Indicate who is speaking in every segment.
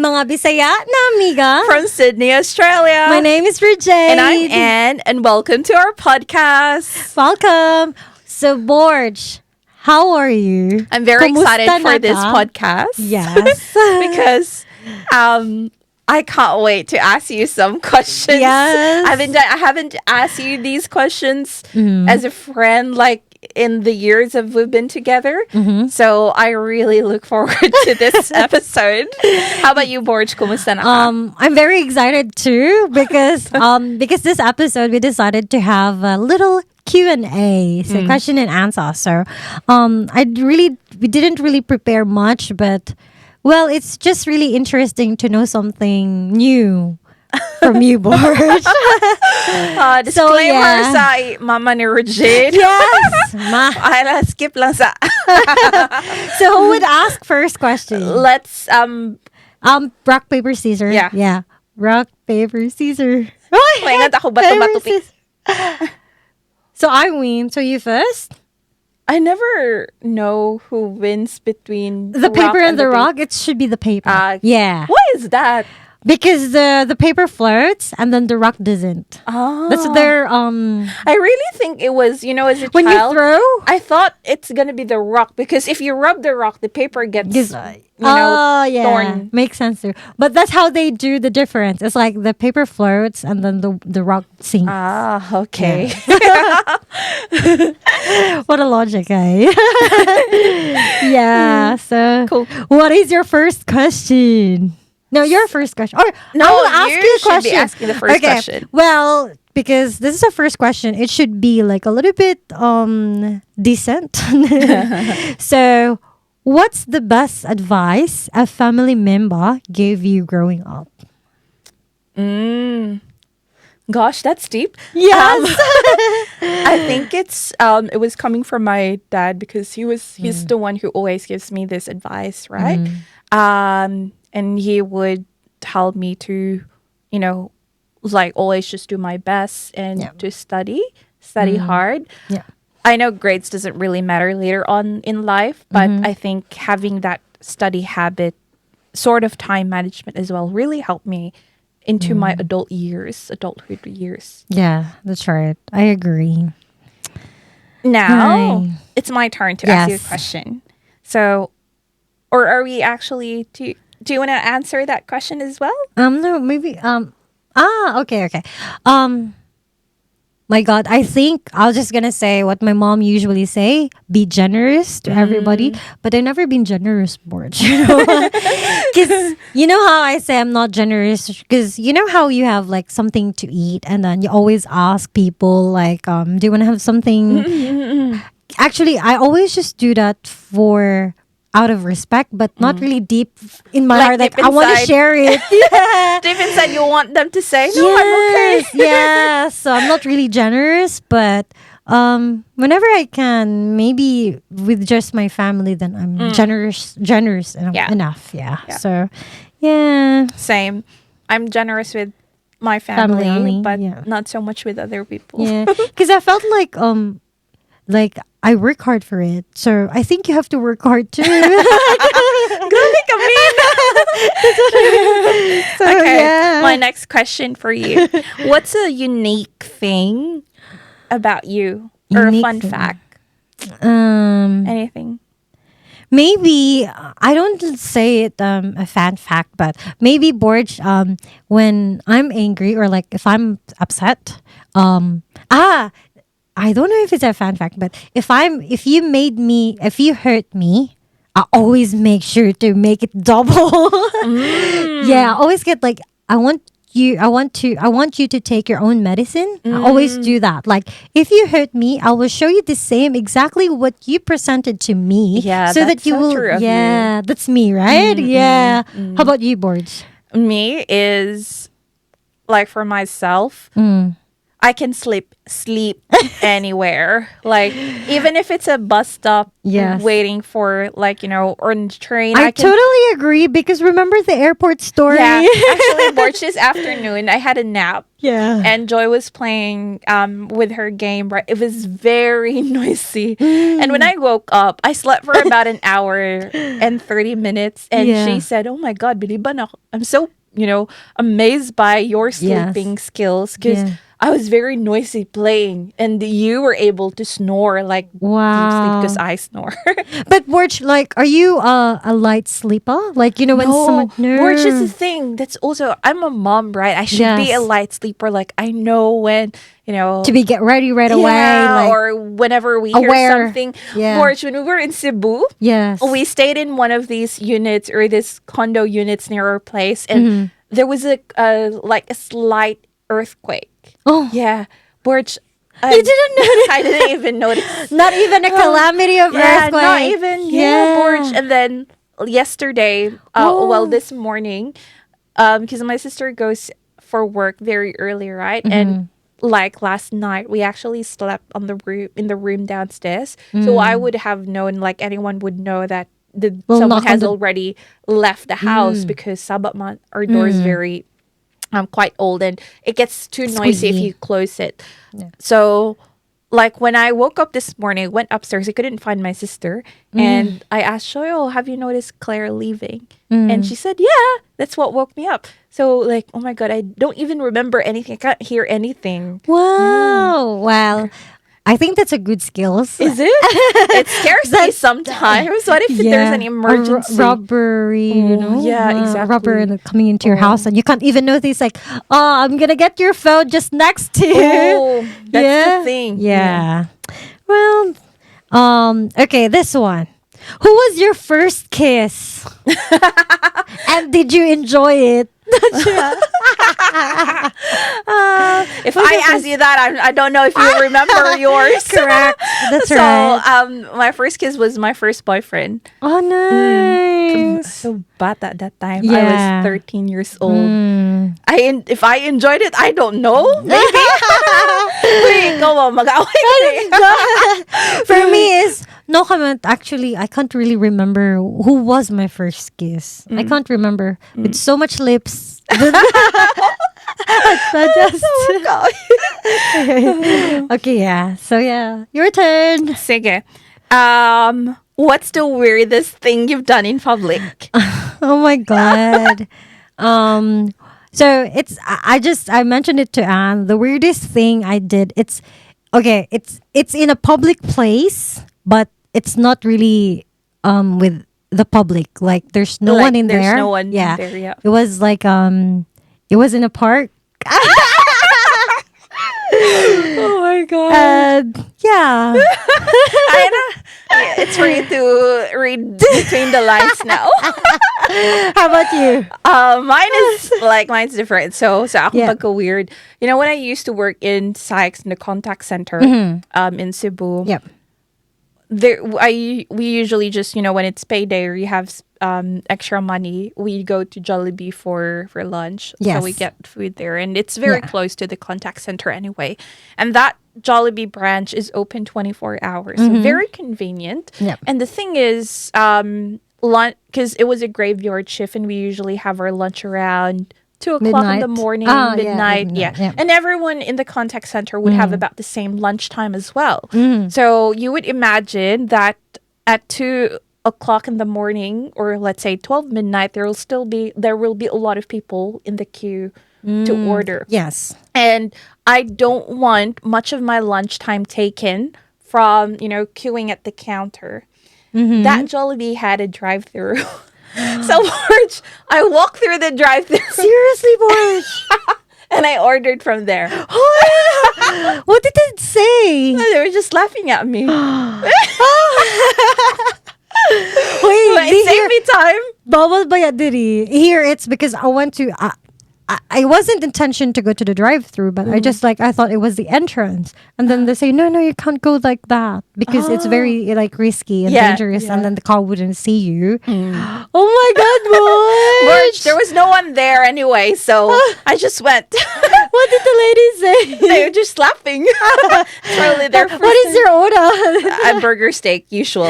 Speaker 1: mga Bisaya na amiga
Speaker 2: from Sydney, Australia.
Speaker 1: My name is Rajay.
Speaker 2: And I'm Anne, and welcome to our podcast.
Speaker 1: Welcome. So, Borj, how are you?
Speaker 2: I'm very excited
Speaker 1: Kamusta
Speaker 2: for
Speaker 1: na
Speaker 2: this
Speaker 1: ka?
Speaker 2: podcast.
Speaker 1: Yes.
Speaker 2: Because I can't wait to ask you some questions.
Speaker 1: Yes.
Speaker 2: I haven't asked you these questions as a friend, like in the years of we've been together. So I really look forward to this episode. How about you, Borj? Kumusta na ka?
Speaker 1: I'm very excited too because this episode we decided to have a little Q&A, so question and answer. So we didn't really prepare much, but well, it's just really interesting to know something new from you, Borj.
Speaker 2: Disclaimer sa mama ni Regine.
Speaker 1: Yes.
Speaker 2: Ay, skip lang sa.
Speaker 1: So who would ask first question?
Speaker 2: Let's
Speaker 1: rock paper scissors. Yeah. Rock paper scissors.
Speaker 2: Maingat ako bato-bato.
Speaker 1: So I win. So you first.
Speaker 2: I never know who wins between
Speaker 1: The paper and the rock. It should be the paper. Yeah.
Speaker 2: Why is that?
Speaker 1: Because the paper floats and then the rock doesn't.
Speaker 2: Oh.
Speaker 1: That's their
Speaker 2: I really think it was, as a
Speaker 1: when
Speaker 2: child.
Speaker 1: you throw.
Speaker 2: I thought it's gonna be the rock because if you rub the rock, the paper gets torn.
Speaker 1: Makes sense too. But that's how they do the difference. It's like the paper floats and then the rock sinks.
Speaker 2: Ah, okay.
Speaker 1: What a logic, eh? Yeah. So,
Speaker 2: Cool.
Speaker 1: What is your first question? No, your first question. Or
Speaker 2: No,
Speaker 1: I will ask you a
Speaker 2: you should
Speaker 1: question.
Speaker 2: be asking the first question.
Speaker 1: Well, because this is a first question, it should be like a little bit decent. So, what's the best advice a family member gave you growing up?
Speaker 2: Gosh, that's deep.
Speaker 1: Yes.
Speaker 2: I think it was coming from my dad because he's the one who always gives me this advice, right? And he would tell me to, like always just do my best and to study hard.
Speaker 1: Yeah.
Speaker 2: I know grades doesn't really matter later on in life, but I think having that study habit, sort of time management as well, really helped me into my adulthood years.
Speaker 1: Yeah, that's right. I agree.
Speaker 2: Now,
Speaker 1: Hi.
Speaker 2: it's my turn to ask you a
Speaker 1: Yes.
Speaker 2: question. So, or are we actually, do you want to answer that question as well?
Speaker 1: No, maybe, okay. My God, I think I was just gonna say what my mom usually say: be generous to everybody. But I've never been generous, Borj. Because you know how I say I'm not generous. Because you know how you have like something to eat, and then you always ask people like, "Do you want to have something?" Actually, I always just do that for out of respect, but not really deep in my
Speaker 2: Like
Speaker 1: heart. Like
Speaker 2: deep
Speaker 1: I want to
Speaker 2: inside.
Speaker 1: share it. Yeah.
Speaker 2: Deep inside, you want them to say, no, I'm okay.
Speaker 1: Yeah. So I'm not really generous, but whenever I can, maybe with just my family, then I'm generous enough. Yeah. So, yeah.
Speaker 2: Same. I'm generous with my family,
Speaker 1: Family only,
Speaker 2: but
Speaker 1: yeah.
Speaker 2: not so much with other people.
Speaker 1: Yeah. Because I felt like I work hard for it. So I think you have to work hard too.
Speaker 2: Grabe ka, mean.
Speaker 1: So,
Speaker 2: Okay,
Speaker 1: yeah.
Speaker 2: my next question for you. What's a unique thing about you? Or a
Speaker 1: Unique
Speaker 2: fun
Speaker 1: thing.
Speaker 2: fact? Anything?
Speaker 1: Maybe I don't say it a fan fact, but maybe Borj, when I'm angry or like if I'm upset, I don't know if it's a fan fact, but if you hurt me, I always make sure to make it double. Yeah, I always get like I want you to take your own medicine. I always do that. Like if you hurt me, I will show you the same exactly what you presented to me.
Speaker 2: Yeah,
Speaker 1: so
Speaker 2: that's
Speaker 1: that you
Speaker 2: so
Speaker 1: will.
Speaker 2: true of
Speaker 1: Yeah, that's me, right? Yeah. How about you, Borj?
Speaker 2: Me is like for myself. I can sleep anywhere. Like even if it's a bus stop
Speaker 1: Yes.
Speaker 2: waiting for like, or in the train,
Speaker 1: I
Speaker 2: I can
Speaker 1: totally agree because remember the airport story?
Speaker 2: Yeah. Actually, Borj, this afternoon I had a nap
Speaker 1: Yeah.
Speaker 2: and Joy was playing with her game, right? It was very noisy.
Speaker 1: Mm.
Speaker 2: And when I woke up, I slept for about an hour and 30 minutes and
Speaker 1: Yeah.
Speaker 2: she said, "Oh my god, biliban ako. I'm so, amazed by your sleeping skills because
Speaker 1: Yeah.
Speaker 2: I was very noisy playing and you were able to snore like deep sleep
Speaker 1: Wow.
Speaker 2: because I snore."
Speaker 1: But Borch, like, are you a light sleeper? Like, when someone
Speaker 2: Borj is the thing. That's also I'm a mom, right? I should be a
Speaker 1: Yes.
Speaker 2: light sleeper. Like I know when
Speaker 1: to be get ready right away,
Speaker 2: yeah,
Speaker 1: like
Speaker 2: or whenever we
Speaker 1: aware.
Speaker 2: hear something.
Speaker 1: Yeah.
Speaker 2: Borj, when we were in Cebu,
Speaker 1: yes,
Speaker 2: we stayed in one of these units or this condo units near our place, and there was like a slight earthquake.
Speaker 1: Oh,
Speaker 2: Yeah, Borj.
Speaker 1: you didn't notice?
Speaker 2: I didn't even notice.
Speaker 1: Not even a calamity of
Speaker 2: Yeah,
Speaker 1: earthquake.
Speaker 2: not even Borj. And then yesterday,
Speaker 1: Oh.
Speaker 2: this morning, because my sister goes for work very early, right?
Speaker 1: Mm-hmm.
Speaker 2: And like last night, we actually slept on the room in the room downstairs.
Speaker 1: Mm.
Speaker 2: So I would have known, like anyone would know that
Speaker 1: We'll
Speaker 2: someone
Speaker 1: knock on
Speaker 2: has
Speaker 1: the-
Speaker 2: already left the house because our door is very quite old and it gets too noisy if
Speaker 1: Squeaky.
Speaker 2: you close it. So like when I woke up this morning, I went upstairs, I couldn't find my sister. And I asked Shoyo, have you noticed Claire leaving? And she said, yeah, that's what woke me up. So like, oh my God, I don't even remember anything. I can't hear anything.
Speaker 1: Wow. Well, I think that's a good skills.
Speaker 2: Is it? It scares me sometimes. What if there's an emergency?
Speaker 1: Robbery,
Speaker 2: yeah, exactly.
Speaker 1: Robber coming into your house and you can't even notice, like, oh, I'm going to get your phone just next to you.
Speaker 2: Oh, that's the thing.
Speaker 1: Yeah. Well, okay, this one. Who was your first kiss? And did you enjoy it?
Speaker 2: If I ask you that, I don't know if you remember yours.
Speaker 1: Correct. That's
Speaker 2: So,
Speaker 1: right.
Speaker 2: my first kiss was my first boyfriend.
Speaker 1: Oh, nice.
Speaker 2: So bad at that time.
Speaker 1: Yeah.
Speaker 2: I was 13 years old. If I enjoyed it, I don't know. Maybe. Wait, ikaw ba, mag-away ka.
Speaker 1: For me is no comment. Actually, I can't really remember who was my first kiss. I can't remember. With so much lips. I just okay, yeah. So yeah, your turn.
Speaker 2: Sige. What's the weirdest thing you've done in public?
Speaker 1: Oh my god. So it's I mentioned it to Anne. The weirdest thing I did. It's in a public place, but it's not really with the public. Like there's no one in there.
Speaker 2: There's no one
Speaker 1: yeah.
Speaker 2: there. Yeah.
Speaker 1: It was like it was in a park.
Speaker 2: Oh my god.
Speaker 1: Yeah.
Speaker 2: It's for you to read between the lines now.
Speaker 1: How about you?
Speaker 2: Mine's different. So ako
Speaker 1: Yeah.
Speaker 2: pagka weird. When I used to work in Sykes in the contact center in Cebu.
Speaker 1: Yep.
Speaker 2: We usually just when it's payday or you have extra money, we go to Jollibee for lunch.
Speaker 1: Yes.
Speaker 2: So we get food there, and it's very
Speaker 1: Yeah.
Speaker 2: close to the contact center anyway. And that Jollibee branch is open 24 hours, so very convenient.
Speaker 1: Yep.
Speaker 2: And the thing is, because it was a graveyard shift, and we usually have our lunch around 2:00 in the
Speaker 1: Midnight.
Speaker 2: morning,
Speaker 1: Ah, yeah,
Speaker 2: midnight,
Speaker 1: midnight, yeah.
Speaker 2: and everyone in the contact center would have about the same lunchtime as well. So you would imagine that at 2:00 in the morning, or let's say 12 midnight, there will be a lot of people in the queue to order.
Speaker 1: Yes.
Speaker 2: And I don't want much of my lunchtime taken from queuing at the counter. That Jollibee had a drive-through. So Borj, I walked through the drive-thru
Speaker 1: Seriously, Borj.
Speaker 2: and I ordered from there.
Speaker 1: What did it say?
Speaker 2: They were just laughing at me.
Speaker 1: Wait,
Speaker 2: But it saved me time.
Speaker 1: Bawal ba yan, diri? Here it's because I went to I wasn't intention to go to the drive-through, but I just like I thought it was the entrance, and then they say no, no, you can't go like that because it's very like risky and
Speaker 2: Yeah,
Speaker 1: dangerous,
Speaker 2: yeah.
Speaker 1: and then the car wouldn't see you. Oh my God,
Speaker 2: Borj,
Speaker 1: Borj!
Speaker 2: there was no one there anyway, so I just went.
Speaker 1: What did the lady say?
Speaker 2: They were just laughing. Probably their first
Speaker 1: What is your order?
Speaker 2: a burger steak, usual.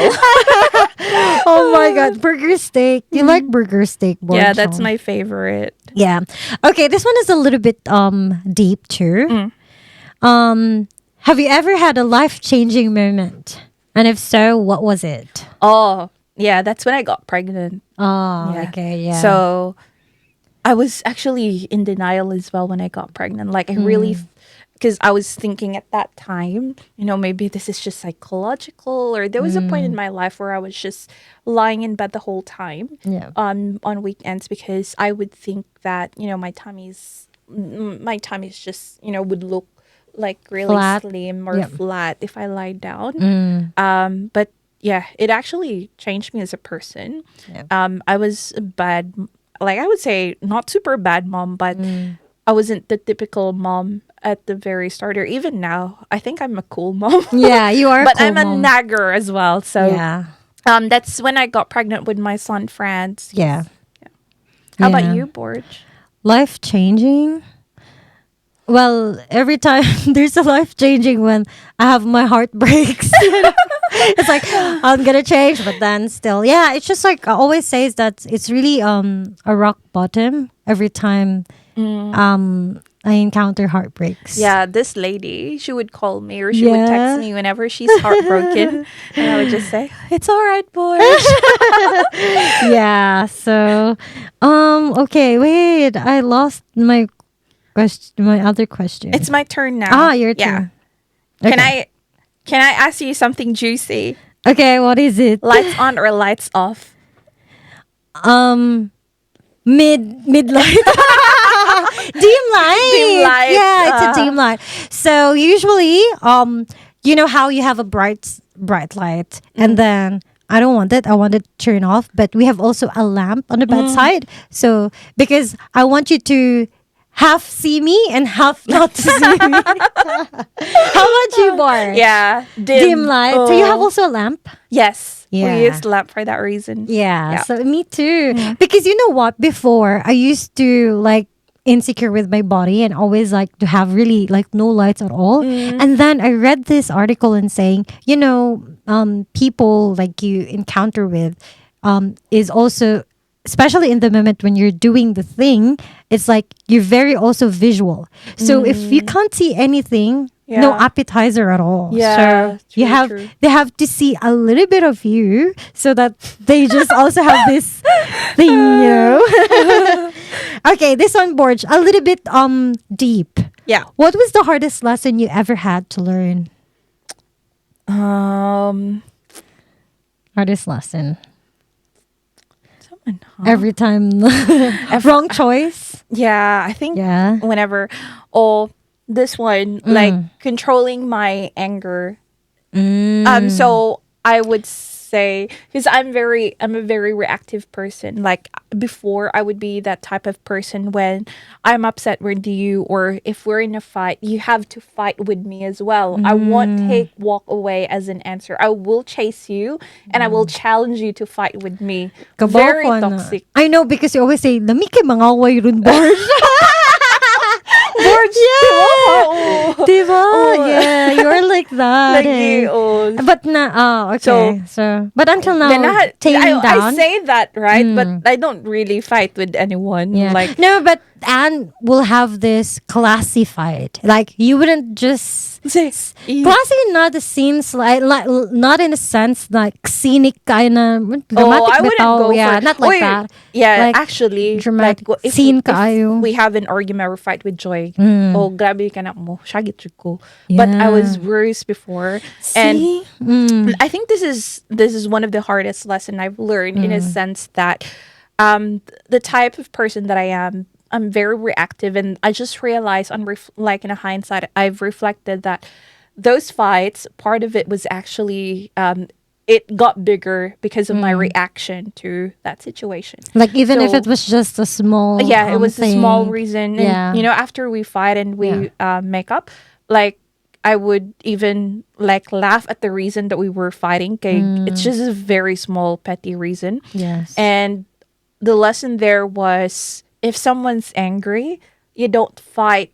Speaker 1: Oh my God, burger steak. You like burger steak, Borj?
Speaker 2: Yeah, that's my favorite.
Speaker 1: Yeah. Okay, this one is a little bit deep too. Have you ever had a life-changing moment? And if so, what was it?
Speaker 2: Oh, yeah, that's when I got pregnant.
Speaker 1: Oh,
Speaker 2: Yeah.
Speaker 1: okay, yeah.
Speaker 2: So I was actually in denial as well when I got pregnant. Like I really, because I was thinking at that time, maybe this is just psychological, or there was a point in my life where I was just lying in bed the whole time
Speaker 1: Yeah.
Speaker 2: on weekends because I would think that my tummy's just would look like really
Speaker 1: Flat.
Speaker 2: slim or
Speaker 1: Yep.
Speaker 2: flat if I lie down. But yeah, it actually changed me as a person.
Speaker 1: Yeah.
Speaker 2: I was a bad, like I would say, not super bad mom, but I wasn't the typical mom at the very start, or even now. I think I'm a cool mom.
Speaker 1: Yeah, you are.
Speaker 2: But
Speaker 1: cool,
Speaker 2: I'm a
Speaker 1: Mom.
Speaker 2: nagger as well. So
Speaker 1: Yeah.
Speaker 2: that's when I got pregnant with my son Franz.
Speaker 1: Yeah.
Speaker 2: How about
Speaker 1: Yeah.
Speaker 2: you, Borj?
Speaker 1: Life changing? Well, every time there's a life changing when I have my heart breaks. It's like I'm gonna change, but then still, yeah. It's just like I always say is that it's really a rock bottom every time I encounter heartbreaks.
Speaker 2: Yeah, this lady, she would call me or she would
Speaker 1: Yeah.
Speaker 2: text me whenever she's heartbroken. And I would just say, it's all right, Borj.
Speaker 1: Yeah. So, okay. Wait, I lost my question. My other question.
Speaker 2: It's my turn now.
Speaker 1: your
Speaker 2: Yeah.
Speaker 1: turn.
Speaker 2: Can I ask you something juicy?
Speaker 1: Okay. What is it?
Speaker 2: Lights on or lights off?
Speaker 1: Midlight. Dim light.
Speaker 2: Dim light.
Speaker 1: Yeah, it's a dim light. So usually, you know how you have a bright light, and then I don't want it. I want it to turn off. But we have also a lamp on the bedside. So because I want you to half see me and half not to see me. How about you, Bar?
Speaker 2: Yeah.
Speaker 1: Dim light. So you have also a lamp?
Speaker 2: Yes.
Speaker 1: Yeah.
Speaker 2: We use lamp for that reason.
Speaker 1: Yeah,
Speaker 2: Yeah.
Speaker 1: so me too. Because you know what? Before, I used to like insecure with my body and always like to have really like no lights at all. And then I read this article and saying, people like you encounter with is also, especially in the moment when you're doing the thing, it's like you're very also visual. So if you can't see anything, no
Speaker 2: Yeah.
Speaker 1: appetizer at all.
Speaker 2: Yeah,
Speaker 1: So
Speaker 2: true.
Speaker 1: they have to see a little bit of you so that they just also have this thing, Okay, this one, Borj, a little bit deep.
Speaker 2: Yeah.
Speaker 1: What was the hardest lesson you ever had to learn? Hardest lesson. Every time wrong choice.
Speaker 2: Yeah, I think
Speaker 1: Yeah.
Speaker 2: whenever, this one, like controlling my anger. So I would say, because I'm a very reactive person. Like before, I would be that type of person when I'm upset with you, or if we're in a fight, you have to fight with me as well. I won't walk away as an answer. I will chase you and I will challenge you to fight with me. Very
Speaker 1: Kabaw ka na.
Speaker 2: toxic.
Speaker 1: I know because you always say, "Lami kay mga away ron, Borj."
Speaker 2: Borj,
Speaker 1: Yeah. Diba? Yeah, you're like that.
Speaker 2: Lagi,
Speaker 1: But okay. So, but until now,
Speaker 2: Then
Speaker 1: taming
Speaker 2: I
Speaker 1: down.
Speaker 2: say that, right? But I don't really fight with anyone.
Speaker 1: Yeah.
Speaker 2: Like,
Speaker 1: No, but Anne will have this classy fight. Like you wouldn't just classy, not the scenes like not in a sense like scenic kind of dramatic.
Speaker 2: I wouldn't
Speaker 1: bitaw.
Speaker 2: go
Speaker 1: Yeah,
Speaker 2: for
Speaker 1: not like that.
Speaker 2: Yeah,
Speaker 1: Like,
Speaker 2: actually,
Speaker 1: dramatic
Speaker 2: like,
Speaker 1: scene
Speaker 2: if
Speaker 1: kaayo.
Speaker 2: we have an argument or fight with Joy, grabe ka na mo, syagit jud ko. But I
Speaker 1: Yeah.
Speaker 2: was worse before, and
Speaker 1: See?
Speaker 2: I think this is one of the hardest lesson I've learned in a sense that the type of person that I am, I'm very reactive, and I just realized like in a hindsight, I've reflected that those fights, part of it was actually it got bigger because of my reaction to that situation.
Speaker 1: Like even if
Speaker 2: So-
Speaker 1: it was just a small
Speaker 2: Yeah, it was a small
Speaker 1: thing.
Speaker 2: reason.
Speaker 1: Yeah.
Speaker 2: And, after we fight and we make up, like, I would even like laugh at the reason that we were fighting. Okay, it's just a very small petty reason.
Speaker 1: Yes.
Speaker 2: And the lesson there was, if someone's angry, you don't fight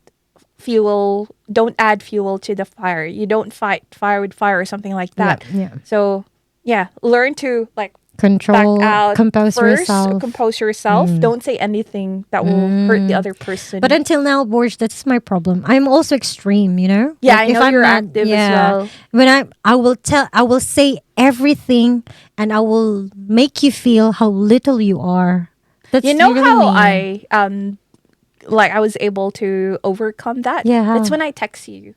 Speaker 2: fuel, don't add fuel to the fire. You don't fight fire with fire or something like that.
Speaker 1: Yeah.
Speaker 2: So yeah, learn to like
Speaker 1: Control,
Speaker 2: back out
Speaker 1: compose
Speaker 2: first,
Speaker 1: yourself.
Speaker 2: compose yourself. Don't say anything that will hurt the other person.
Speaker 1: But until now, Borj, that's my problem. I'm also extreme, you know?
Speaker 2: yeah,
Speaker 1: Like,
Speaker 2: I
Speaker 1: if
Speaker 2: know
Speaker 1: I'm
Speaker 2: you're
Speaker 1: not-
Speaker 2: active
Speaker 1: yeah.
Speaker 2: as well.
Speaker 1: When I will say everything and I will make you feel how little you are. That's
Speaker 2: You know
Speaker 1: really
Speaker 2: how
Speaker 1: me.
Speaker 2: I was able to overcome that?
Speaker 1: Yeah, how?
Speaker 2: That's when I text you.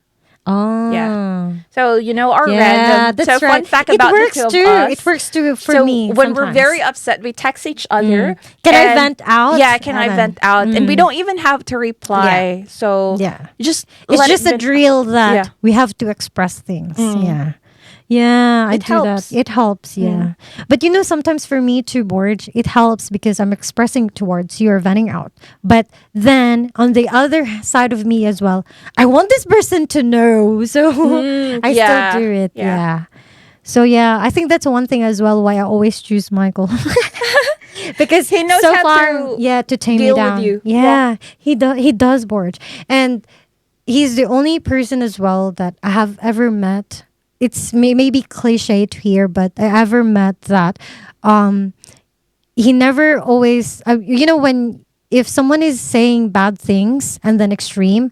Speaker 1: Oh.
Speaker 2: Yeah. So, our
Speaker 1: Yeah,
Speaker 2: random.
Speaker 1: that's
Speaker 2: So,
Speaker 1: right.
Speaker 2: fun fact
Speaker 1: It
Speaker 2: about
Speaker 1: works
Speaker 2: the two
Speaker 1: too.
Speaker 2: of us.
Speaker 1: It works too for
Speaker 2: So
Speaker 1: me.
Speaker 2: when we're
Speaker 1: sometimes.
Speaker 2: very upset, we text each other.
Speaker 1: Can I
Speaker 2: and-
Speaker 1: vent out?
Speaker 2: Yeah, can I
Speaker 1: Alan?
Speaker 2: vent out? And we don't even have to reply. So
Speaker 1: Yeah.
Speaker 2: just
Speaker 1: It's
Speaker 2: let
Speaker 1: just
Speaker 2: it
Speaker 1: a drill that
Speaker 2: Yeah.
Speaker 1: we have to express things. Yeah. Yeah, I
Speaker 2: It
Speaker 1: do
Speaker 2: helps.
Speaker 1: that. It helps, yeah. But sometimes for me too, Borj, it helps because I'm expressing towards you or venting out. But then on the other side of me as well, I want this person to know. So I
Speaker 2: yeah,
Speaker 1: still do it.
Speaker 2: yeah.
Speaker 1: Yeah. So yeah, I think that's one thing as well why I always choose Michael. Because
Speaker 2: He knows
Speaker 1: so
Speaker 2: how
Speaker 1: far,
Speaker 2: to
Speaker 1: to tame me
Speaker 2: deal with
Speaker 1: down.
Speaker 2: you.
Speaker 1: Yeah, he does, Borj. And he's the only person as well that I have ever met. It's maybe cliche to hear, but I ever met that he never always, when if someone is saying bad things and then extreme,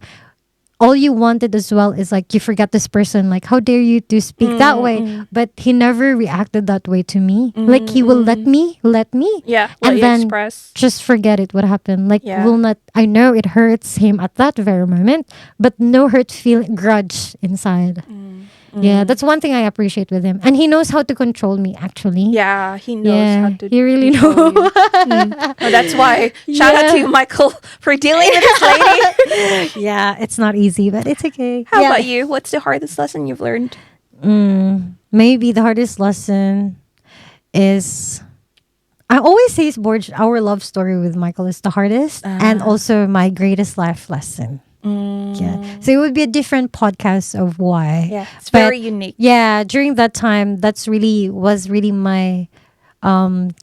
Speaker 1: all you wanted as well is like you forget this person, like how dare you to speak that way. But he never reacted that way to me. Like he will let me
Speaker 2: Yeah, let
Speaker 1: and
Speaker 2: you
Speaker 1: then
Speaker 2: express.
Speaker 1: just forget it what happened. Like
Speaker 2: Yeah.
Speaker 1: will not, I know it hurts him at that very moment, but no hurt feeling grudge inside. Yeah, that's one thing I appreciate with him. And he knows how to control me actually.
Speaker 2: Yeah, he knows how to.
Speaker 1: He really
Speaker 2: control
Speaker 1: knows.
Speaker 2: you. Oh, that's why. Shout out to Michael for dealing with this lady.
Speaker 1: Yeah, it's not easy, but it's okay.
Speaker 2: How
Speaker 1: Yeah.
Speaker 2: about you? What's the hardest lesson you've learned?
Speaker 1: Maybe the hardest lesson is, I always say, Borj, our love story with Michael is the hardest and also my greatest life lesson. Yeah. So it would be a different podcast of why.
Speaker 2: Yeah, it's
Speaker 1: But
Speaker 2: very unique.
Speaker 1: yeah, during that time, was really my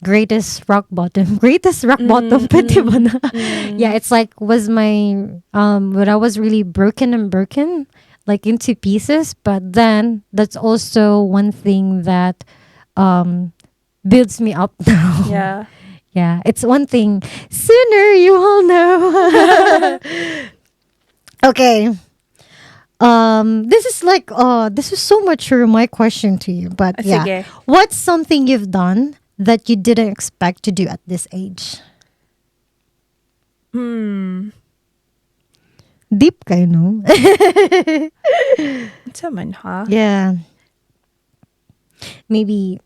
Speaker 1: greatest rock bottom. Greatest rock bottom. Pwede ba na? Yeah, it's like was my when I was really broken, like into pieces. But then that's also one thing that builds me up now.
Speaker 2: Yeah.
Speaker 1: Yeah, it's one thing. Sooner you will know. Okay. This is like this is so mature, my question to you. But yeah.
Speaker 2: Sige.
Speaker 1: What's something you've done that you didn't expect to do at this age? Deep kayo, no?
Speaker 2: It's a man, huh?
Speaker 1: Yeah. Maybe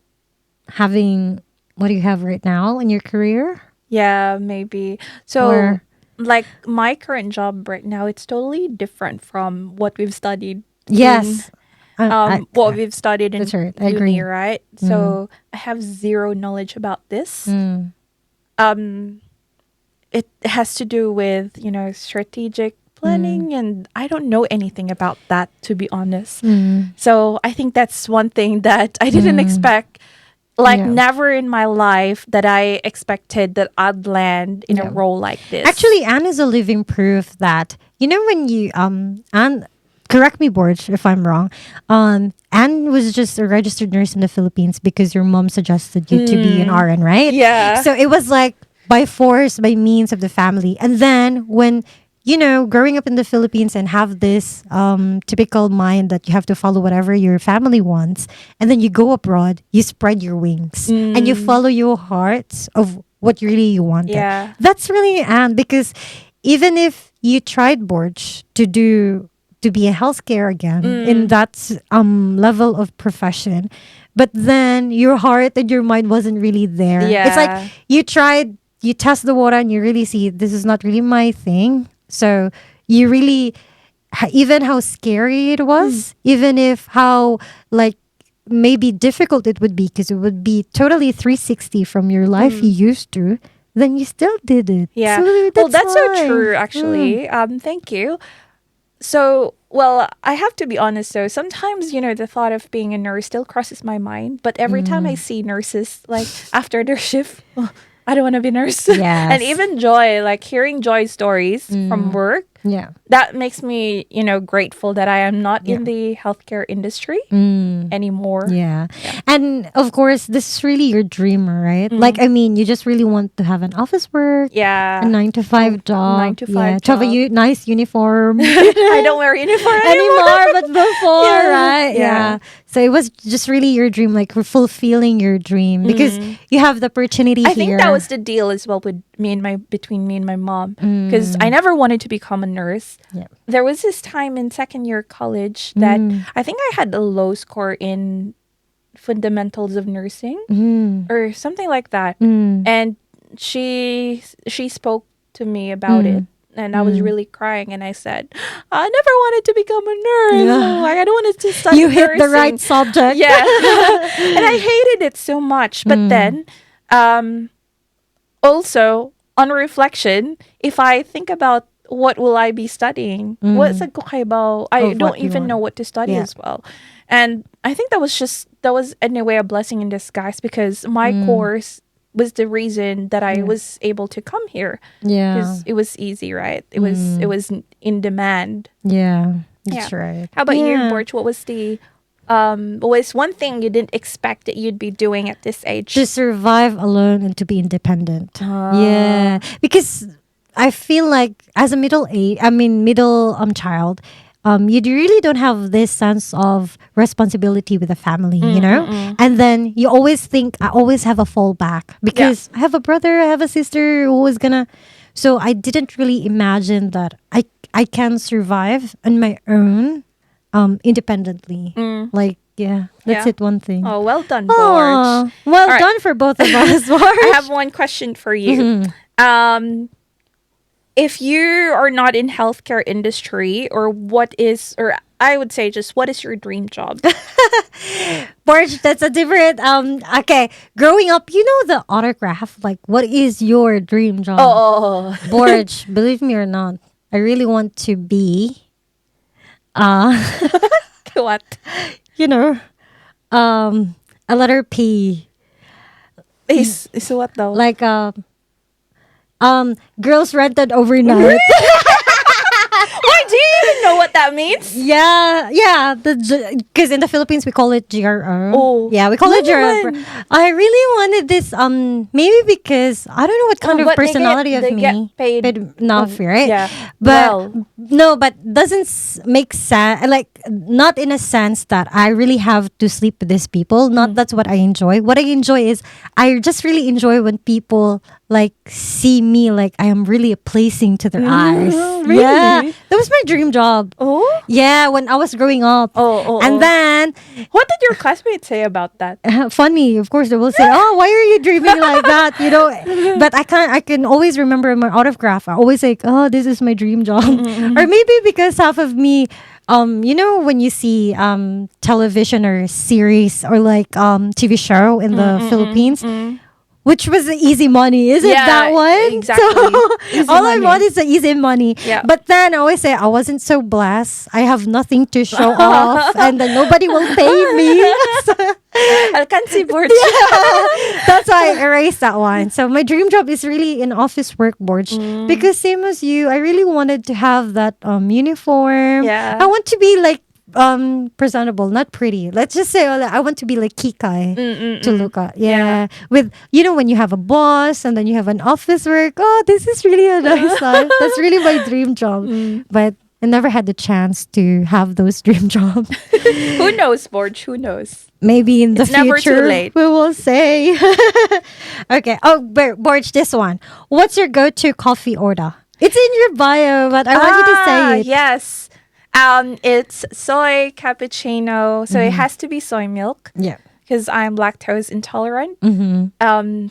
Speaker 1: having what do you have right now in your career?
Speaker 2: Yeah, maybe. So,
Speaker 1: Or-
Speaker 2: like my current job right now, it's totally different from what we've studied.
Speaker 1: Yes.
Speaker 2: What we've studied in
Speaker 1: That's right. I
Speaker 2: uni,
Speaker 1: agree.
Speaker 2: right? So I have zero knowledge about this. It has to do with strategic planning, and I don't know anything about that, to be honest. So I think that's one thing that I didn't expect. Like
Speaker 1: Yeah.
Speaker 2: never in my life that I expected that I'd land in a role like this.
Speaker 1: Actually, Anne is a living proof that when you Anne, correct me, Borj, if I'm wrong. Anne was just a registered nurse in the Philippines because your mom suggested you to be an RN, right?
Speaker 2: Yeah.
Speaker 1: So it was like by force, by means of the family, and then when growing up in the Philippines and have this typical mind that you have to follow whatever your family wants, and then you go abroad, you spread your wings and you follow your hearts of what really you wanted.
Speaker 2: Yeah.
Speaker 1: That's really Anne, because even if you tried, Borj, to be a healthcare again in that level of profession, but then your heart and your mind wasn't really there.
Speaker 2: Yeah.
Speaker 1: It's like you tried, you test the water and you really see this is not really my thing. So you really, even how scary it was, even if how like maybe difficult it would be because it would be totally 360 from your life you used to, then you still did it.
Speaker 2: Yeah.
Speaker 1: So
Speaker 2: Well, that's so
Speaker 1: fine.
Speaker 2: true, actually. Thank you. So, well, I have to be honest though. Sometimes, the thought of being a nurse still crosses my mind. But every time I see nurses, like after their shift, oh, I don't want to be a nurse.
Speaker 1: Yes.
Speaker 2: And even Joy, like hearing Joy's stories from work,
Speaker 1: Yeah.
Speaker 2: that makes me, grateful that I am not in the healthcare industry anymore.
Speaker 1: Yeah. And of course, this is really your dream, right? Like, I mean, you just really want to have an office work,
Speaker 2: Yeah.
Speaker 1: a 9 to 5 job.
Speaker 2: 9 to 5
Speaker 1: yeah. To have a
Speaker 2: job.
Speaker 1: Nice uniform.
Speaker 2: I don't wear uniform
Speaker 1: anymore, but before,
Speaker 2: Yeah.
Speaker 1: right?
Speaker 2: Yeah.
Speaker 1: Yeah. So it was just really your dream, like fulfilling your dream because you have the opportunity
Speaker 2: I
Speaker 1: here.
Speaker 2: think that was the deal as well with between me and my mom, because I never wanted to become a nurse.
Speaker 1: Yeah.
Speaker 2: There was this time in second year college that I think I had a low score in fundamentals of nursing or something like that, and she spoke to me about it. And I was really crying, and I said, "I never wanted to become a nurse.
Speaker 1: Yeah.
Speaker 2: Like I don't want to study
Speaker 1: You hit the
Speaker 2: nursing."
Speaker 1: right subject.
Speaker 2: Yeah. And I hated it so much. But then, also, on reflection, if I think about what will I be studying, what's a about? I
Speaker 1: Of
Speaker 2: don't
Speaker 1: what you
Speaker 2: even
Speaker 1: want.
Speaker 2: know what to study
Speaker 1: Yeah.
Speaker 2: as well. And I think that was in a way a blessing in disguise, because my course was the reason that I was able to come here,
Speaker 1: Yeah.
Speaker 2: because it was easy, right? It was in demand.
Speaker 1: Yeah. That's right.
Speaker 2: How about you,
Speaker 1: Yeah.
Speaker 2: Borj? What was one thing you didn't expect that you'd be doing at this age?
Speaker 1: To survive alone and to be independent. Yeah. Because I feel like as a middle child, you really don't have this sense of responsibility with the family, you know? And then you always think, I always have a fallback because I have a brother, I have a sister who is gonna. So I didn't really imagine that I can survive on my own independently. Like, yeah, that's
Speaker 2: Yeah.
Speaker 1: it, one thing.
Speaker 2: Oh, well done, Borj.
Speaker 1: Aw, well
Speaker 2: All right.
Speaker 1: done for both of us, Borj.
Speaker 2: I have one question for you. If you are not in healthcare industry, or I would say just what is your dream job?
Speaker 1: Borj, that's a different okay. Growing up, you know the autograph, like what is your dream job?
Speaker 2: Oh,
Speaker 1: Borj, believe me or not, I really want to be
Speaker 2: what?
Speaker 1: you know, a letter P.
Speaker 2: Is what though?
Speaker 1: Like girls rented overnight.
Speaker 2: Why do you even know what that means?
Speaker 1: Yeah. Because in the Philippines we call it GRO.
Speaker 2: Oh.
Speaker 1: Yeah, we call it
Speaker 2: Naman.
Speaker 1: GRO. I really wanted this. Maybe because I don't know what kind of
Speaker 2: But
Speaker 1: personality
Speaker 2: they
Speaker 1: of me.
Speaker 2: get paid
Speaker 1: enough, right?
Speaker 2: Yeah.
Speaker 1: But
Speaker 2: Well.
Speaker 1: no, but doesn't make sense. Like not in a sense that I really have to sleep with these people. Not that's what I enjoy. What I enjoy is I just really enjoy when people like see me like I am really pleasing to their eyes.
Speaker 2: Really?
Speaker 1: Yeah, that was my dream job.
Speaker 2: Oh.
Speaker 1: Yeah, when I was growing up. And then
Speaker 2: What did your classmates say about that?
Speaker 1: funny, of course, they will say, "Oh, why are you dreaming like that?" You know, but I can always remember my autograph. I always say, "Oh, this is my dream job," or maybe because half of me, you know, when you see television or series or like TV show in the Philippines. Which was the easy money, is it
Speaker 2: Yeah,
Speaker 1: that one?
Speaker 2: exactly. Easy
Speaker 1: So all I
Speaker 2: money.
Speaker 1: want is the easy money.
Speaker 2: Yeah.
Speaker 1: But then I always say I wasn't so blessed. I have nothing to show off, and then nobody will pay me.
Speaker 2: Alcansi Borj.
Speaker 1: That's why I erased that one. So my dream job is really in office work, Borj. Because same as you, I really wanted to have that uniform.
Speaker 2: Yeah.
Speaker 1: I want to be like presentable, not pretty. Let's just say I want to be like Kikai to look at. Yeah. With when you have a boss and then you have an office work. Oh, this is really a nice life. That's really my dream job. But I never had the chance to have those dream jobs.
Speaker 2: Who knows, Borj? Who knows?
Speaker 1: Maybe in the
Speaker 2: It's never too
Speaker 1: future
Speaker 2: late.
Speaker 1: we will say. Okay. Oh, Borj, this one. What's your go-to coffee order? It's in your bio, but I want you to say it.
Speaker 2: Yes. It's soy cappuccino, so it has to be soy milk
Speaker 1: Yeah.
Speaker 2: because I'm lactose intolerant.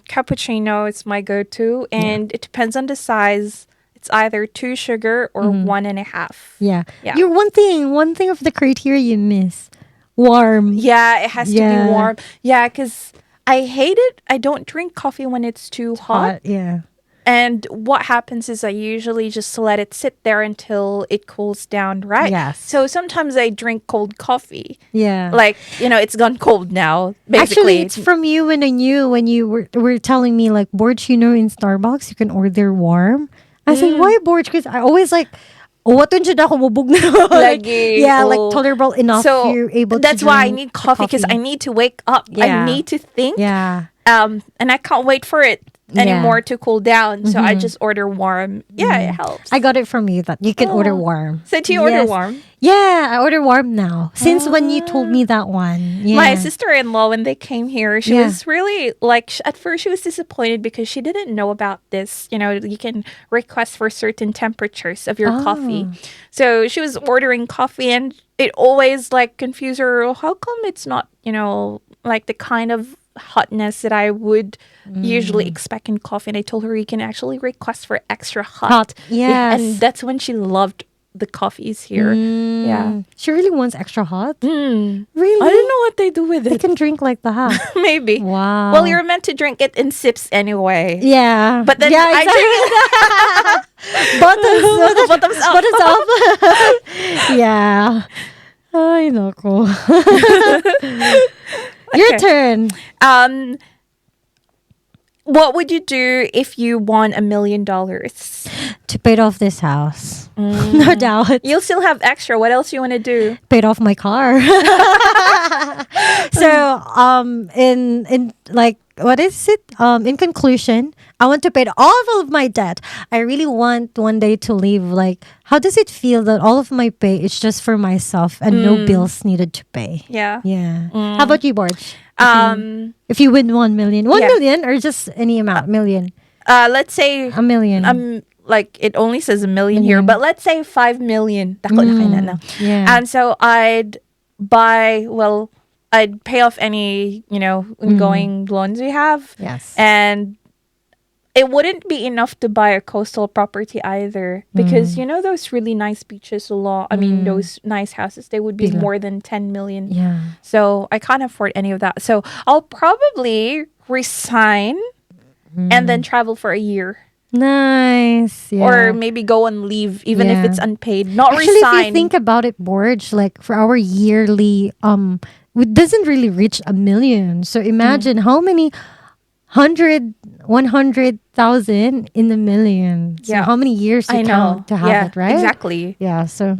Speaker 2: Cappuccino is my go-to, and it depends on the size. It's either 2 sugar or 1.5.
Speaker 1: Yeah.
Speaker 2: Yeah.
Speaker 1: You're one thing of the criteria you miss. warm.
Speaker 2: Yeah, it has to
Speaker 1: Yeah.
Speaker 2: be warm. Yeah, because I hate it. I don't drink coffee when it's too hot.
Speaker 1: Yeah.
Speaker 2: And what happens is I usually just let it sit there until it cools down, right?
Speaker 1: Yes.
Speaker 2: So sometimes I drink cold coffee.
Speaker 1: Yeah.
Speaker 2: Like, it's gone cold now, basically.
Speaker 1: Actually, it's from you when I knew when you were telling me like, Borj, in Starbucks you can order warm. I said, why Borj? Because I always like, what should ako mubog na? Like,
Speaker 2: Lagi.
Speaker 1: yeah, like tolerable enough.
Speaker 2: So
Speaker 1: you're able.
Speaker 2: that's
Speaker 1: to
Speaker 2: why I
Speaker 1: drink
Speaker 2: need
Speaker 1: the
Speaker 2: coffee because I need to wake up.
Speaker 1: Yeah.
Speaker 2: I need to think.
Speaker 1: Yeah.
Speaker 2: And I can't wait for it anymore to cool down. So I just order warm. Yeah, it helps.
Speaker 1: I got it from you that you can order warm.
Speaker 2: So do you order warm?
Speaker 1: Yeah, I order warm now. Since when you told me that one. Yeah.
Speaker 2: My sister-in-law, when they came here, she
Speaker 1: Yeah.
Speaker 2: was really like, at first she was disappointed because she didn't know about this. You can request for certain temperatures of your coffee. So she was ordering coffee and it always like confused her. "Oh, how come it's not, like the kind of hotness that I would usually expect in coffee?" And I told her you can actually request for extra hot.
Speaker 1: Yes.
Speaker 2: And that's when she loved the coffees here. Yeah.
Speaker 1: She really wants extra hot.
Speaker 2: Really?
Speaker 1: Really?
Speaker 2: I don't know what they do with
Speaker 1: They
Speaker 2: it.
Speaker 1: can drink like that.
Speaker 2: Maybe.
Speaker 1: Wow.
Speaker 2: Well, you're meant to drink it in sips anyway.
Speaker 1: Yeah.
Speaker 2: But then
Speaker 1: yeah,
Speaker 2: I
Speaker 1: exactly. Bottoms up. Bottoms up. Yeah. Ay, nako. Your turn.
Speaker 2: What would you do if you won $1 million?
Speaker 1: To pay off this house. No doubt.
Speaker 2: You'll still have extra. What else you want to do?
Speaker 1: Paid off my car. So, in like, what is it? In conclusion, I want to pay all of my debt. I really want one day to leave. Like, how does it feel that all of my pay is just for myself and no bills needed to pay?
Speaker 2: Yeah.
Speaker 1: Yeah. How about you, Borj? If you win 1 million, 1
Speaker 2: Yeah.
Speaker 1: million or just any amount, million,
Speaker 2: Let's say
Speaker 1: a million.
Speaker 2: like it only says $1 million here, but let's say 5 million. Dako na kayo na.
Speaker 1: Yeah.
Speaker 2: And so I'd pay off any, ongoing loans we have.
Speaker 1: Yes.
Speaker 2: And it wouldn't be enough to buy a coastal property either because those really nice beaches those nice houses, they would be
Speaker 1: Bigla.
Speaker 2: more than 10 million.
Speaker 1: Yeah.
Speaker 2: So I can't afford any of that. So I'll probably resign and then travel for a year.
Speaker 1: Nice. Yeah.
Speaker 2: Or maybe go on leave even if
Speaker 1: Yeah.
Speaker 2: it's unpaid. Not
Speaker 1: Actually,
Speaker 2: resign.
Speaker 1: if you think about it, Borj, like for our yearly, it doesn't really reach 1 million. So imagine how many 100,000 in the million. So
Speaker 2: Yeah.
Speaker 1: how many years you
Speaker 2: I know.
Speaker 1: count to have
Speaker 2: Yeah,
Speaker 1: it, right?
Speaker 2: exactly.
Speaker 1: Yeah. So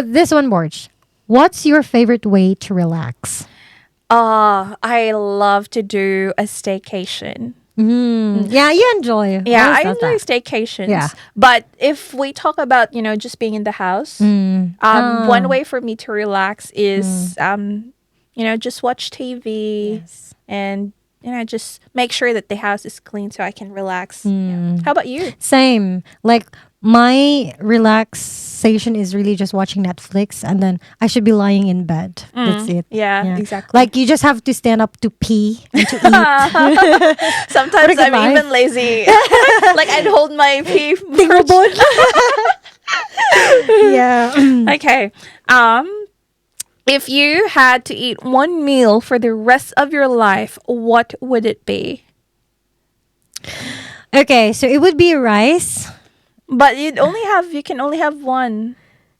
Speaker 1: this one, Borj. What's your favorite way to relax?
Speaker 2: I love to do a staycation.
Speaker 1: Yeah, you enjoy.
Speaker 2: Yeah,
Speaker 1: Always
Speaker 2: I
Speaker 1: does
Speaker 2: enjoy
Speaker 1: that.
Speaker 2: staycations.
Speaker 1: Yeah.
Speaker 2: But if we talk about, just being in the house, one way for me to relax is, just watch TV
Speaker 1: Yes.
Speaker 2: and, just make sure that the house is clean so I can relax. Yeah. How about you?
Speaker 1: Same. Like my relaxation is really just watching Netflix and then I should be lying in bed. That's it.
Speaker 2: Yeah, exactly.
Speaker 1: Like you just have to stand up to pee and to eat.
Speaker 2: Sometimes
Speaker 1: What a good
Speaker 2: I'm
Speaker 1: life.
Speaker 2: even lazy. Like I'd hold my pee.
Speaker 1: Yeah.
Speaker 2: Okay. If you had to eat one meal for the rest of your life, what would it be?
Speaker 1: Okay, so it would be rice.
Speaker 2: But you can only have one.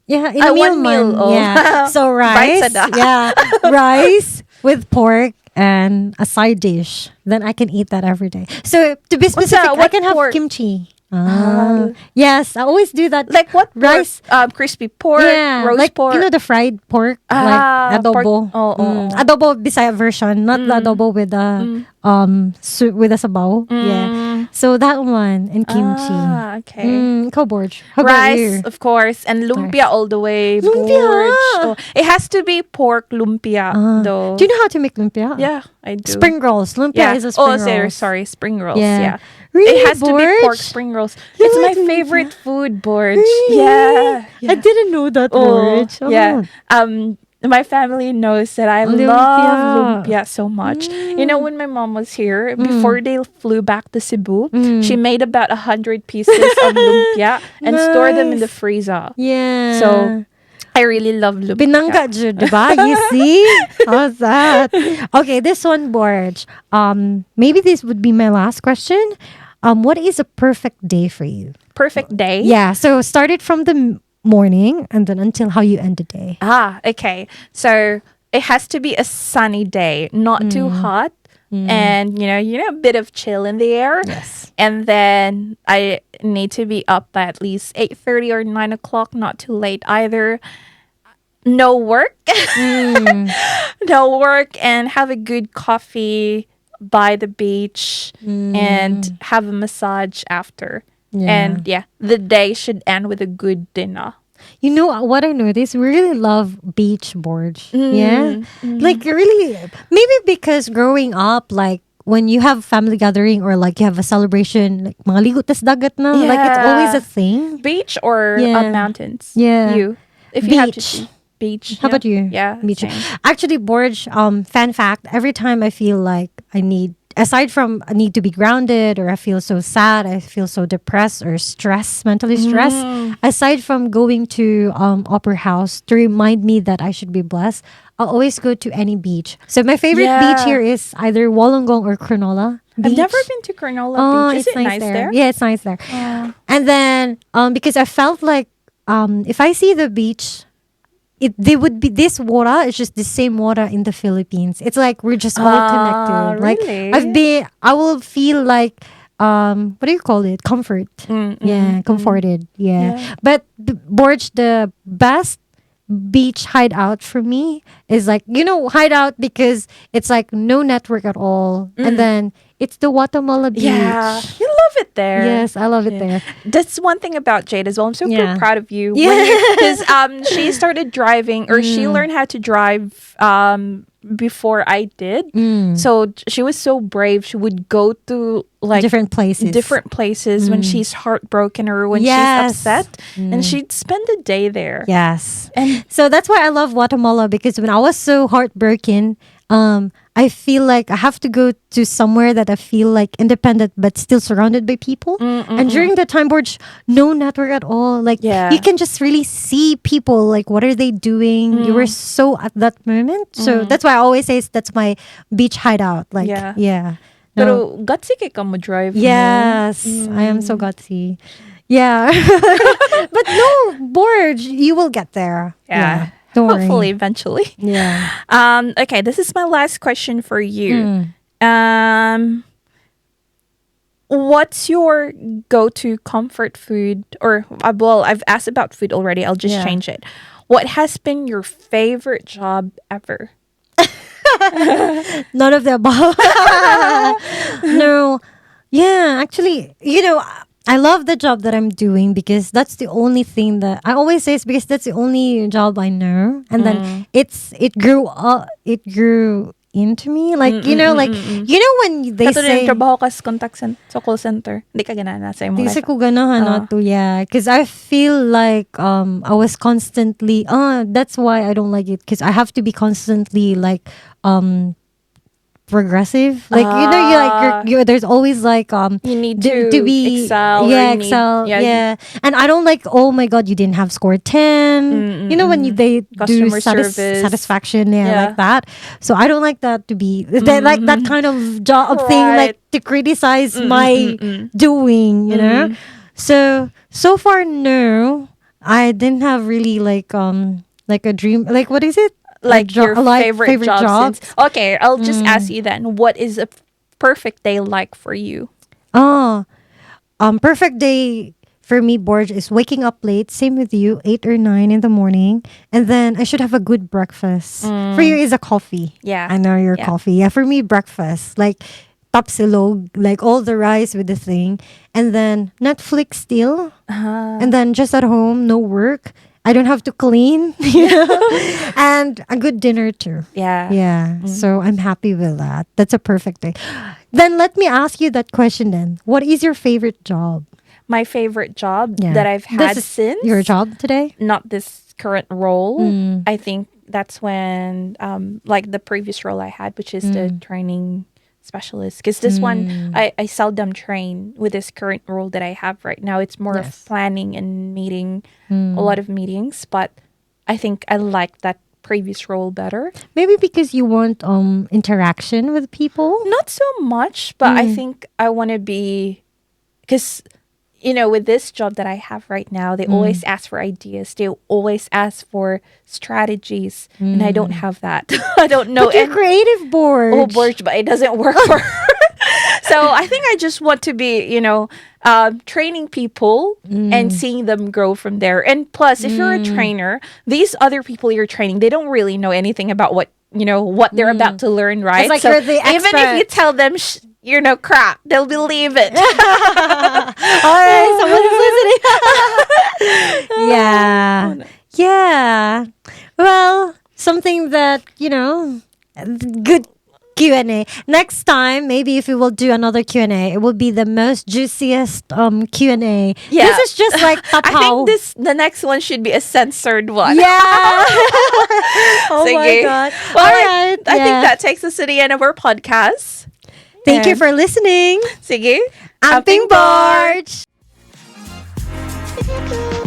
Speaker 1: Yeah, in a
Speaker 2: one
Speaker 1: meal.
Speaker 2: meal. Oh.
Speaker 1: Yeah. So rice.
Speaker 2: Brightsada.
Speaker 1: Yeah. Rice with pork and a side dish. Then I can eat that every day. So to be specific, I
Speaker 2: What
Speaker 1: can have
Speaker 2: pork?
Speaker 1: kimchi. Yes, I always do that.
Speaker 2: Like what?
Speaker 1: Rice.
Speaker 2: Pork? Crispy pork,
Speaker 1: Yeah,
Speaker 2: roast
Speaker 1: like
Speaker 2: pork.
Speaker 1: the fried pork,
Speaker 2: Ah,
Speaker 1: like adobo.
Speaker 2: pork. Oh.
Speaker 1: Adobo Bisaya version, not the adobo with the with the sabaw. Yeah, so that one and kimchi.
Speaker 2: Okay.
Speaker 1: Ikaw, Borj. How about
Speaker 2: Rice,
Speaker 1: you?
Speaker 2: of course, and lumpia all the way.
Speaker 1: Lumpia!
Speaker 2: Borj. Oh, it has to be pork lumpia, though.
Speaker 1: Do you know how to make lumpia?
Speaker 2: Yeah, I do.
Speaker 1: Spring rolls. Lumpia
Speaker 2: Yeah.
Speaker 1: is a spring rolls.
Speaker 2: Sorry, spring rolls.
Speaker 1: Yeah.
Speaker 2: Yeah.
Speaker 1: Really,
Speaker 2: It has to be pork
Speaker 1: Borj?
Speaker 2: spring rolls.
Speaker 1: You
Speaker 2: It's
Speaker 1: like
Speaker 2: my
Speaker 1: lumpia?
Speaker 2: favorite food, Borj.
Speaker 1: Really?
Speaker 2: Yeah.
Speaker 1: I didn't know that, Borj. Oh.
Speaker 2: Yeah. My family knows that I
Speaker 1: Lumpia.
Speaker 2: love lumpia so much. You know, when my mom was here, before they flew back to Cebu, she made about 100 pieces of lumpia and stored them in the
Speaker 1: Nice.
Speaker 2: freezer.
Speaker 1: Yeah.
Speaker 2: So, I really love lumpia.
Speaker 1: Pinangga jud, diba? You see? How's that? Okay, this one, Borj. Maybe this would be my last question. What is a perfect day for you?
Speaker 2: Perfect day.
Speaker 1: Yeah, so start it from the morning and then until how you end the day.
Speaker 2: Okay. So it has to be a sunny day, not too hot. And a bit of chill in the air.
Speaker 1: Yes.
Speaker 2: And then I need to be up by at least 8:30 or 9 o'clock, not too late either. No work. No work, and have a good coffee by the beach and have a massage after.
Speaker 1: Yeah.
Speaker 2: And the day should end with a good dinner.
Speaker 1: You know what I noticed? We really love beach, Borj. Yeah? Like, really, maybe because growing up, like, when you have family gathering or like you have a celebration, like, mga ligo tas dagat na. Like, it's always a thing.
Speaker 2: Beach or
Speaker 1: Yeah.
Speaker 2: mountains?
Speaker 1: Yeah.
Speaker 2: If you have to
Speaker 1: Beach.
Speaker 2: choose. Beach.
Speaker 1: How about you?
Speaker 2: Yeah.
Speaker 1: Beach.
Speaker 2: Same.
Speaker 1: Actually, Borj, fan fact, every time I feel like I need, aside from I need to be grounded or I feel so sad, I feel so depressed or stressed, mentally stressed, aside from going to Opera House to remind me that I should be blessed, I'll always go to any beach. So my favorite beach here is either Wollongong or Cronulla Beach.
Speaker 2: I've never been to Cronulla Beach. Is
Speaker 1: it's
Speaker 2: it nice there?
Speaker 1: Yeah, it's nice there. And then because I felt like if I see the beach, they would be this water. It's just the same water in the Philippines. It's like we're just all connected.
Speaker 2: Really?
Speaker 1: Like I will feel like what do you call it? Comfort. Yeah, comforted. Yeah. But Borj, the best beach hideout for me is like, hideout because it's like no network at all, and then it's the Guatemala beach.
Speaker 2: Yeah, you love it there.
Speaker 1: Yes, I love it there.
Speaker 2: That's one thing about Jade as well. I'm super proud of you.
Speaker 1: Yeah.
Speaker 2: Because she started driving, or she learned how to drive before I did. So she was so brave. She would go to like
Speaker 1: Different places.
Speaker 2: when she's heartbroken or when she's upset, and she'd spend a day there.
Speaker 1: Yes.
Speaker 2: And
Speaker 1: So that's why I love Guatemala, because when I was so heartbroken, I feel like I have to go to somewhere that I feel like independent but still surrounded by people. And during the time, Borj, no network at all. Like you can just really see people, like what are they doing? You were so at that moment. So that's why I always say that's my beach hideout. Like yeah. No.
Speaker 2: pero gutsy ka mo drive.
Speaker 1: Yes, I am so gutsy. Yeah. But no, Borj, you will get there.
Speaker 2: Yeah.
Speaker 1: Don't worry.
Speaker 2: Hopefully, eventually.
Speaker 1: Yeah.
Speaker 2: Okay, this is my last question for you. What's your go-to comfort food? Or, well, I've asked about food already. I'll just change it. What has been your favorite job ever?
Speaker 1: None of the above. No. Yeah, actually, I love the job that I'm doing because that's the only thing that I always say, is because that's the only job I know. And then it grew into me. Like, when they
Speaker 2: Katulad
Speaker 1: say,
Speaker 2: ng trabaho ka sa sa call center. Hindi ka ganana sa imong
Speaker 1: di sa
Speaker 2: life.
Speaker 1: ko ganahan na to, yeah. Because I feel like I was constantly, that's why I don't like it. Because I have to be constantly like, progressive, like there's always like
Speaker 2: You need
Speaker 1: to be
Speaker 2: excel.
Speaker 1: excel, and I don't like, oh my god, you didn't have score 10, when they
Speaker 2: Customer
Speaker 1: do
Speaker 2: service.
Speaker 1: satisfaction, like that. So I don't like that to be like that kind of job thing, like to criticize my doing, so far, no, I didn't have really like a dream, like what is it,
Speaker 2: Like your favorite job.
Speaker 1: job.
Speaker 2: Okay, I'll just ask you then. What is a perfect day like for you?
Speaker 1: Perfect day for me, Borj, is waking up late. Same with you, 8 or 9 in the morning, and then I should have a good breakfast. For you, is a coffee.
Speaker 2: Yeah,
Speaker 1: I know your coffee. Yeah, for me, breakfast, like tapsilog, like all the rice with the thing, and then Netflix still, and then just at home, no work. I don't have to clean, and a good dinner too.
Speaker 2: Yeah.
Speaker 1: So I'm happy with that. That's a perfect day. Then let me ask you that question then. What is your favorite job?
Speaker 2: My favorite job that I've had
Speaker 1: This is
Speaker 2: since
Speaker 1: your job today?
Speaker 2: not this current role. I think that's when like the previous role I had, which is the training specialist, because this one I seldom train with this current role that I have right now. It's more of planning and meeting, a lot of meetings, but I think I liked that previous role better.
Speaker 1: Maybe because you want interaction with people.
Speaker 2: Not so much, but I think I want to be, because, with this job that I have right now, they always ask for ideas. They always ask for strategies, and I don't have that. I don't know.
Speaker 1: But you're creative, Borj.
Speaker 2: Oh, Borj, but it doesn't work for her. So I think I just want to be, training people and seeing them grow from there. And plus, if you're a trainer, these other people you're training, they don't really know anything about what they're about to learn, right?
Speaker 1: It's like
Speaker 2: so
Speaker 1: you're the
Speaker 2: even if
Speaker 1: expert.
Speaker 2: you tell them, crap, they'll believe it.
Speaker 1: All right, someone's listening. Yeah. Yeah. Well, something that, good Q&A. Next time, maybe if we will do another Q&A, it will be the most juiciest Q&A.
Speaker 2: Yeah.
Speaker 1: This is just like
Speaker 2: I
Speaker 1: tapaw.
Speaker 2: think the next one should be a censored one.
Speaker 1: Yeah. Oh my
Speaker 2: Sige.
Speaker 1: God.
Speaker 2: Well,
Speaker 1: All right.
Speaker 2: I think that takes us to the end of our podcast.
Speaker 1: Thank you
Speaker 2: And-
Speaker 1: for listening.
Speaker 2: Sige.
Speaker 1: Amping
Speaker 2: Amping Borj.
Speaker 1: Borj.